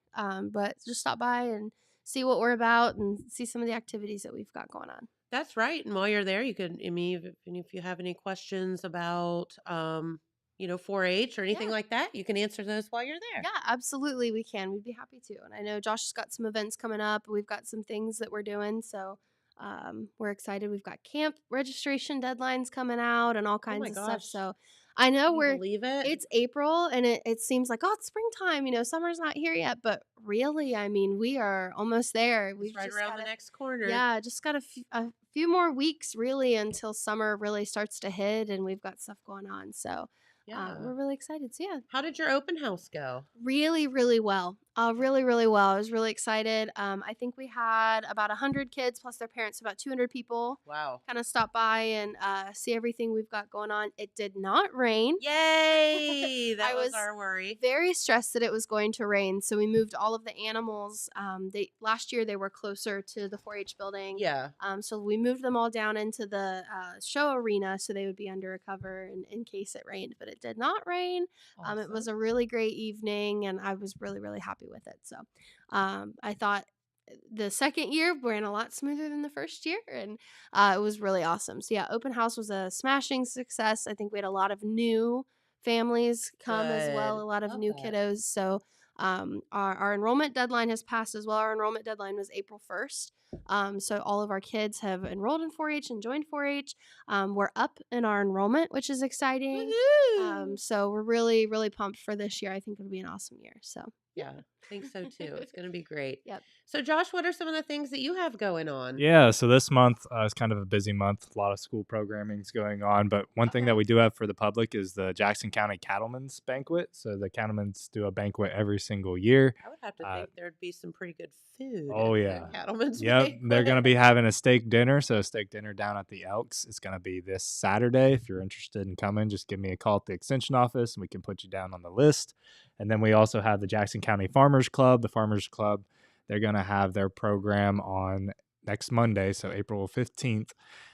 But just stop by and see what we're about and see some of the activities that we've got going on. That's right. And while you're there, you could, I mean, if you have any questions about, 4-H or anything Yeah. like that, you can answer those while you're there. Yeah, absolutely. We can. We'd be happy to. And I know Josh has got some events coming up. We've got some things that we're doing. So we're excited. We've got camp registration deadlines coming out and all Oh kinds my of stuff. gosh. So I know Can you believe it? it's April and it seems like, oh, it's springtime. Summer's not here yet. But really, I mean, we are almost there. It's We've right just around got the next corner. yeah, just got a few more weeks really until summer really starts to hit and we've got stuff going on. So Yeah. we're really excited. So yeah, How did your open house go? really, really well. Really, really well. I was really excited. I think we had about 100 kids plus their parents, so about 200 people Wow. kind of stop by and see everything we've got going on. It did not rain. Yay! I That was was our worry. Very stressed that it was going to rain, so we moved all of the animals. Last year they were closer to the 4-H building. Yeah. So we moved them all down into the show arena so they would be under a cover in case it rained, but it did not rain. It was a really great evening, and I was really, really happy with it. So I thought the second year ran a lot smoother than the first year, and it was really awesome. So yeah, open house was a smashing success. I think we had a lot of new families come as well, Good. a lot of Love new that. kiddos. So our enrollment deadline has passed as well. Our enrollment deadline was April 1st. So all of our kids have enrolled in 4-H and joined 4-H. We're up in our enrollment, which is exciting. Woohoo! So we're really, really pumped for this year. I think it'll be an awesome year. So Yeah, I think so too. It's going to be great. Yep. So, Josh, what are some of the things that you have going on? Yeah, so this month is kind of a busy month. A lot of school programming's going on, but one thing that Okay. we do have for the public is the Jackson County Cattlemen's Banquet. So the cattlemen's do a banquet every single year. I would have to Uh, think there'd be some pretty good food. Oh, at the yeah. Cattlemen's Yep, they're going to be Banquet. having a steak dinner. So, a steak dinner down at the Elks. It's going to be this Saturday. If you're interested in coming, just give me a call at the extension office and we can put you down on the list. And then we also have the Jackson County Farmers Club. The Farmers Club, they're going to have their program on next Monday, so April 15th.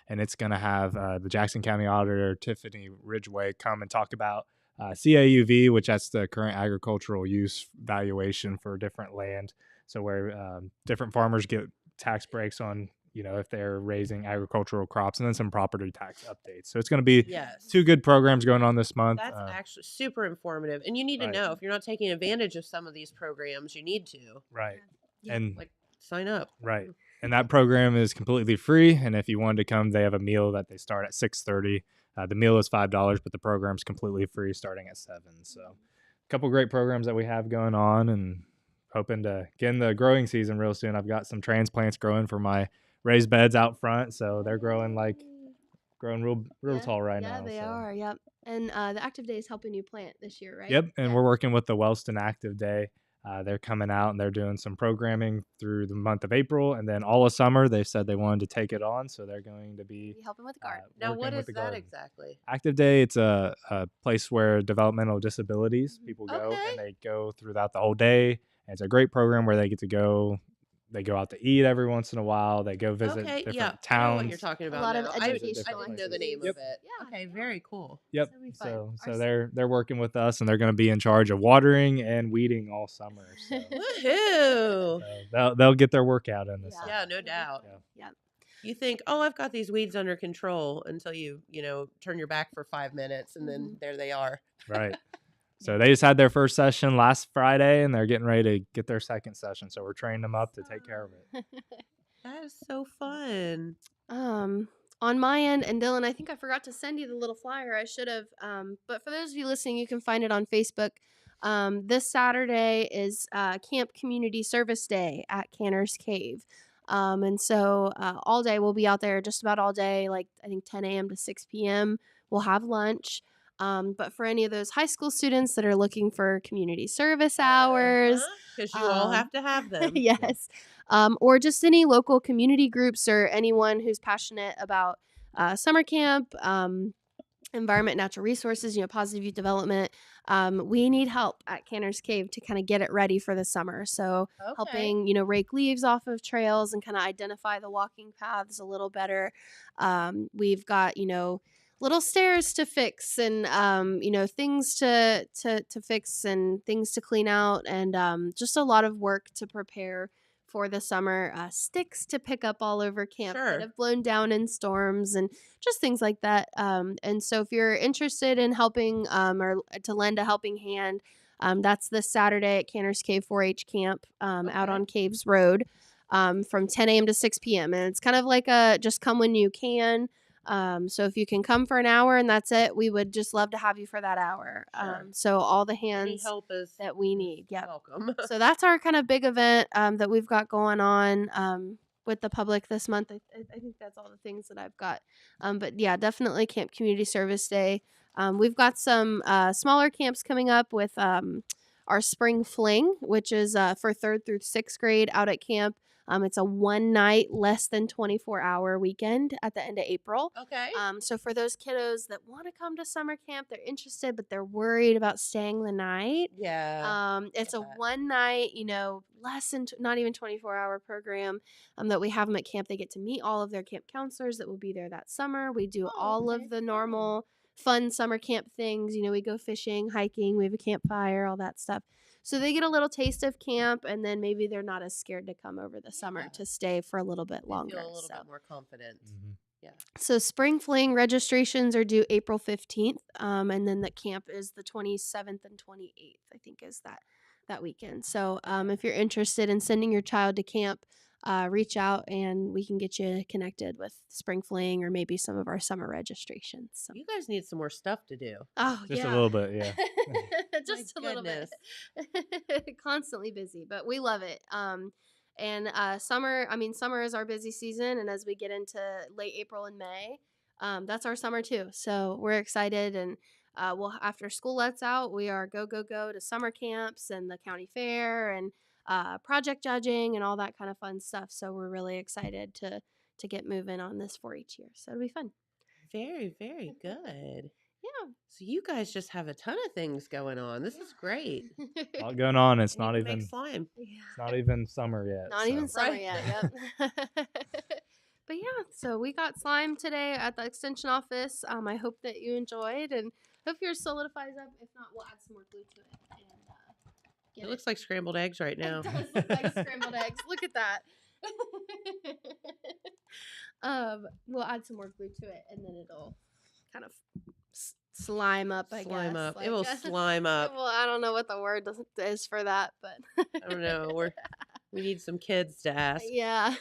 And it's going to have the Jackson County Auditor, Tiffany Ridgway, come and talk about CAUV, which that's the current agricultural use valuation for different land. So where different farmers get tax breaks on, if they're raising agricultural crops, and then some property tax updates. So it's going to be Yes. two good programs going on this month. That's actually super informative. And you need to Right. know if you're not taking advantage of some of these programs, you need to. Right. Yeah. And Like, sign up. right. And that program is completely free. And if you wanted to come, they have a meal that they start at 6:30. The meal is $5, but the program's completely free starting at 7. So a couple great programs that we have going on, and hoping to get in the growing season real soon. I've got some transplants growing for my raised beds out front. So they're growing real tall right now. Yeah, they so. are. Yep. And the Active Day is helping you plant this year, right? Yep, and Yeah. we're working with the Wellston Active Day. They're coming out and they're doing some programming through the month of April, and then all of summer they said they wanted to take it on, so they're going to be Be helping with the garden. Now, working what with is the that garden. exactly? Active Day, it's a place where developmental disabilities people go, Okay. and they go throughout the whole day. And it's a great program where they get to go. They go out to eat every once in a while. They go visit Okay, different yeah, I know towns. what you're talking about lot of now. educational I didn't know the name Yep. of it. Yeah, Okay, yeah. very cool. Yep. So it'll be fun. So Our so they're working with us, and they're going to be in charge of watering and weeding all summer. So, Woohoo! so they'll get their workout in this. Yeah. summer. Yeah, no doubt. Yeah. You think, oh, I've got these weeds under control until you turn your back for 5 minutes and then there they are. Right. So they just had their first session last Friday, and they're getting ready to get their second session. So we're training them up to take care of it. That is so fun. On my end, and Dylan, I think I forgot to send you the little flyer. I should have. But for those of you listening, you can find it on Facebook. This Saturday is Camp Community Service Day at Canner's Cave. And so all day we'll be out there, just about all day, like I think 10 a.m. to 6 p.m. We'll have lunch. But for any of those high school students that are looking for community service hours, Because you all have to have them. yes, or just any local community groups or anyone who's passionate about summer camp, environment, natural resources, positive youth development. We need help at Canner's Cave to kind of get it ready for the summer. So Okay. helping, rake leaves off of trails and kind of identify the walking paths a little better. We've got, little stairs to fix and things to fix and things to clean out, and just a lot of work to prepare for the summer, sticks to pick up all over camp Sure. that have blown down in storms and just things like that. And so if you're interested in helping or to lend a helping hand, that's this Saturday at Canner's Cave 4-H camp out Okay. on Caves Road from 10 a.m. to 6 p.m. And it's kind of like a just come when you can. So if you can come for an hour and that's it, we would just love to have you for that hour. Sure. So all the Any hands help is that we need. Yep. welcome. So that's our kind of big event that we've got going on with the public this month. I think that's all the things that I've got. But yeah, definitely Camp Community Service Day. We've got some smaller camps coming up with our Spring Fling, which is for 3rd through 6th grade out at camp. It's a 1 night, less than 24-hour weekend at the end of April. Okay. So for those kiddos that want to come to summer camp, they're interested, but they're worried about staying the night. Yeah. It's a get that. 1 night, less than not even 24-hour program that we have them at camp. They get to meet all of their camp counselors that will be there that summer. We do Oh, all okay, of the fun. normal fun summer camp things. We go fishing, hiking, we have a campfire, all that stuff. So they get a little taste of camp, and then maybe they're not as scared to come over the summer Yeah. to stay for a little bit They longer. feel a little So. bit more confident. Yeah. So Spring Fling registrations are due April 15th, and then the camp is the 27th and 28th, I think is that weekend. So if you're interested in sending your child to camp, reach out and we can get you connected with Spring Fling or maybe some of our summer registrations. So. You guys need some more stuff to do. Oh, Just yeah. a little bit, yeah. Just My a little bit. Constantly busy, but we love it. And summer is our busy season, and as we get into late April and May, that's our summer too. So we're excited, and after school lets out, we are go to summer camps and the county fair and project judging and all that kind of fun stuff. So we're really excited to get moving on this 4-H year. So it'll be fun. Very, very good. Yeah. So you guys just have a ton of things going on. This is great. A lot going on. It's And you not can even make slime. it's not even summer yet. Not so. even summer Right. yet. Yep. But yeah, so we got slime today at the extension office. I hope that you enjoyed, and hope yours solidifies up. If not, we'll add some more glue to it. And It looks like scrambled eggs right now. It does look like scrambled eggs. Look at that. We'll add some more glue to it, and then it'll kind of slime up. I Slime guess. up. It will slime up. Well, I don't know what the word is for that, but I don't know. We need some kids to ask. yeah.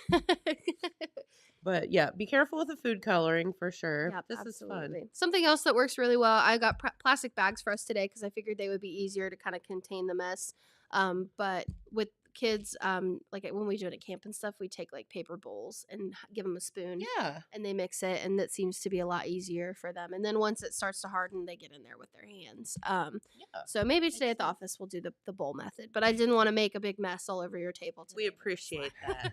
But yeah, be careful with the food coloring for sure. Yep, This is fun. absolutely. Something else that works really well, I got plastic bags for us today because I figured they would be easier to kind of contain the mess. But with kids, like when we do it at camp and stuff, we take like paper bowls and give them a spoon. Yeah. And they mix it, and that seems to be a lot easier for them. And then once it starts to harden, they get in there with their hands. Yeah. So maybe today Makes at the sense. office we'll do the bowl method. But I didn't want to make a big mess all over your table today. We appreciate that.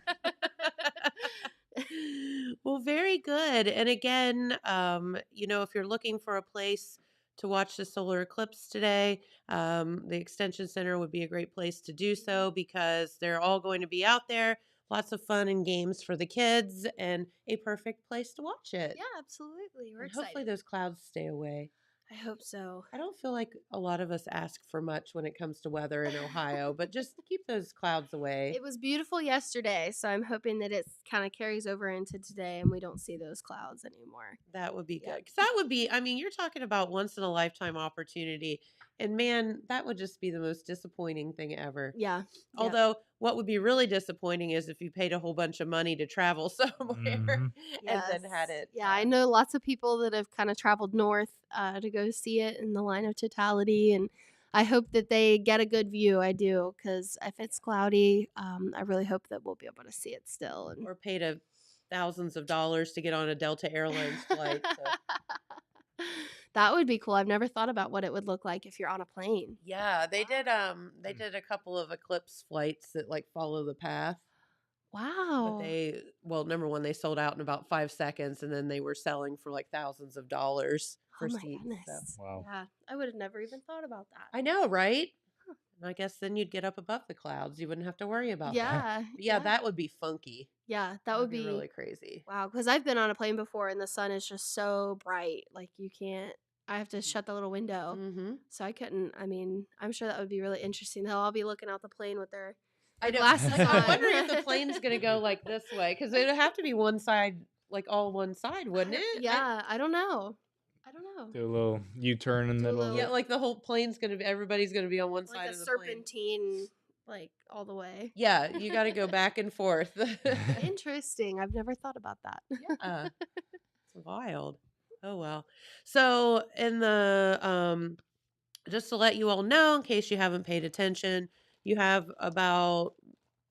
Well, very good. And again, if you're looking for a place to watch the solar eclipse today, the Extension Center would be a great place to do so because they're all going to be out there. Lots of fun and games for the kids, and a perfect place to watch it. Yeah, absolutely. We're And excited. hopefully those clouds stay away. I hope so. I don't feel like a lot of us ask for much when it comes to weather in Ohio, but just keep those clouds away. It was beautiful yesterday, so I'm hoping that it kind of carries over into today and we don't see those clouds anymore. That would be Yeah. good. Because that would be, you're talking about once in a lifetime opportunity. And man, that would just be the most disappointing thing ever. Yeah. Yep. Although, what would be really disappointing is if you paid a whole bunch of money to travel somewhere Mhm. and then had Yes. it. Yeah, I know lots of people that have kind of traveled north to go see it in the line of totality, and I hope that they get a good view. I do, because if it's cloudy, I really hope that we'll be able to see it still. And Or paid thousands of dollars to get on a Delta Airlines flight. that would be cool. I've never thought about what it would look like if you're on a plane. Yeah, they did. They did a couple of eclipse flights that follow the path. But Wow. number one, they sold out in about 5 seconds, and then they were selling for thousands of dollars for Oh my seats. goodness. So. Wow. Yeah, I would have never even thought about that. I know, right? And I guess then you'd get up above the clouds. You wouldn't have to worry about that. Yeah. But yeah, that would be funky. Yeah, that That would be really crazy. wow. Because I've been on a plane before and the sun is just so bright. Like you can't, I have to shut the little window. Mm-hmm. So I couldn't, I'm sure that would be really interesting. They'll all be looking out the plane with their I know. glasses Like, I'm on. wondering if the plane's gonna go like this way because it would have to be one side, like all one side, wouldn't it? Yeah, I don't know. I don't know. Do a little U-turn in the Do a middle of little- Yeah, it. like the whole plane's gonna be. Everybody's gonna be on one Like side a of the plane. serpentine, like all the way. Yeah, you got to go back and forth. Interesting. I've never thought about that. Yeah, it's wild. Oh well. So in the just to let you all know, in case you haven't paid attention, you have about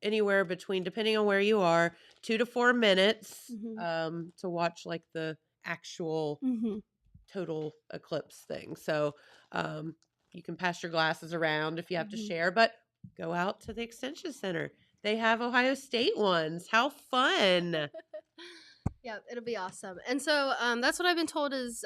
anywhere between, depending on where you are, 2 to 4 minutes to watch like the actual Mm-hmm. total eclipse thing. So you can pass your glasses around if you have to Mhm. share, but go out to the Extension Center. They have Ohio State ones. How fun! Yeah, it'll be awesome. And so that's what I've been told is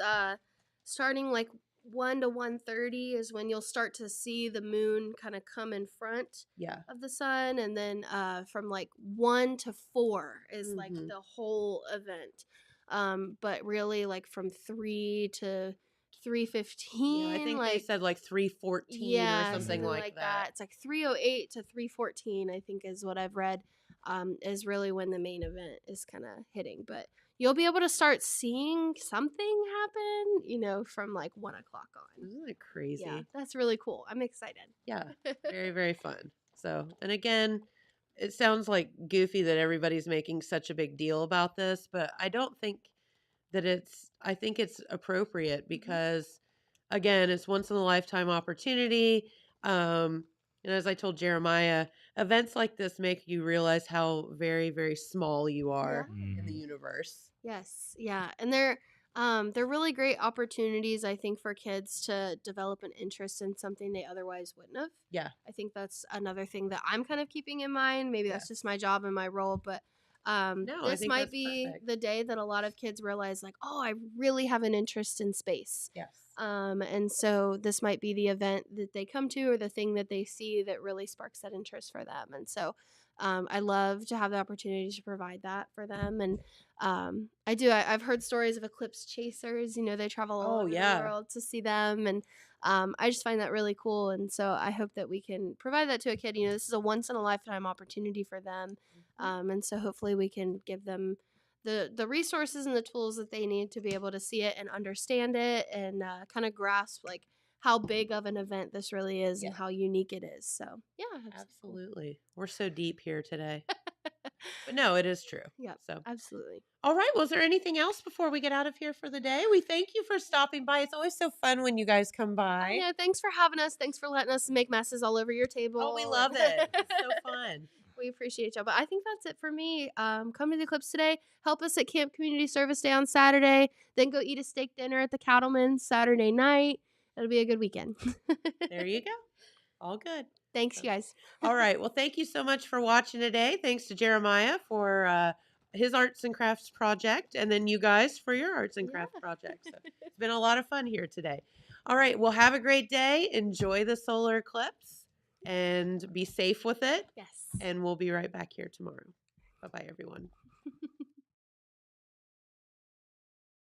starting like 1 to 1:30 is when you'll start to see the moon kind of come in front Yeah. of the sun, and then from like 1 to 4 is like Mhm. the whole event. But really like from 3 to 3:15. Yeah, I think like they said like 3:14 yeah, or something like that. It's like 3:08 to 3:14, I think is what I've read. Is really when the main event is kind of hitting. But you'll be able to start seeing something happen, from like 1 o'clock on. Isn't that crazy? Yeah, that's really cool. I'm excited. Yeah. Very, very fun. So, and again, it sounds like goofy that everybody's making such a big deal about this, but I don't think that I think it's appropriate because, again, it's once in a lifetime opportunity. And as I told Jeremiah, events like this make you realize how very, very small you are in the universe. Yes, yeah, and they're really great opportunities, I think, for kids to develop an interest in something they otherwise wouldn't have. Yeah. I think that's another thing that I'm kind of keeping in mind. Maybe that's just my job and my role, but No, I this think might that's be perfect. the day that a lot of kids realize, like, oh, I really have an interest in space. Yes. And so this might be the event that they come to or the thing that they see that really sparks that interest for them. And so I love to have the opportunity to provide that for them. And I've heard stories of eclipse chasers, they travel all over the world to see them. And I just find that really cool. And so I hope that we can provide that to a kid. This is a once in a lifetime opportunity for them. And so hopefully we can give them the resources and the tools that they need to be able to see it and understand it and kind of grasp like how big of an event this really is and how unique it is. So yeah, absolutely. We're so deep here today. But no, it is true. Yeah, so absolutely. All right. Was there anything else before we get out of here for the day? We thank you for stopping by. It's always so fun when you guys come by. Yeah, thanks for having us. Thanks for letting us make messes all over your table. Oh, we love it. It's so fun. We appreciate y'all. But I think that's it for me. Come to the Eclipse today. Help us at Camp Community Service Day on Saturday. Then go eat a steak dinner at the Cattleman's Saturday night. It'll be a good weekend. There you go. All good. Thanks, you guys. All right. Well, thank you so much for watching today. Thanks to Jeremiah for his arts and crafts project, and then you guys for your arts and crafts project. So it's been a lot of fun here today. All right. Well, have a great day. Enjoy the solar eclipse and be safe with it. Yes. And we'll be right back here tomorrow. Bye-bye, everyone.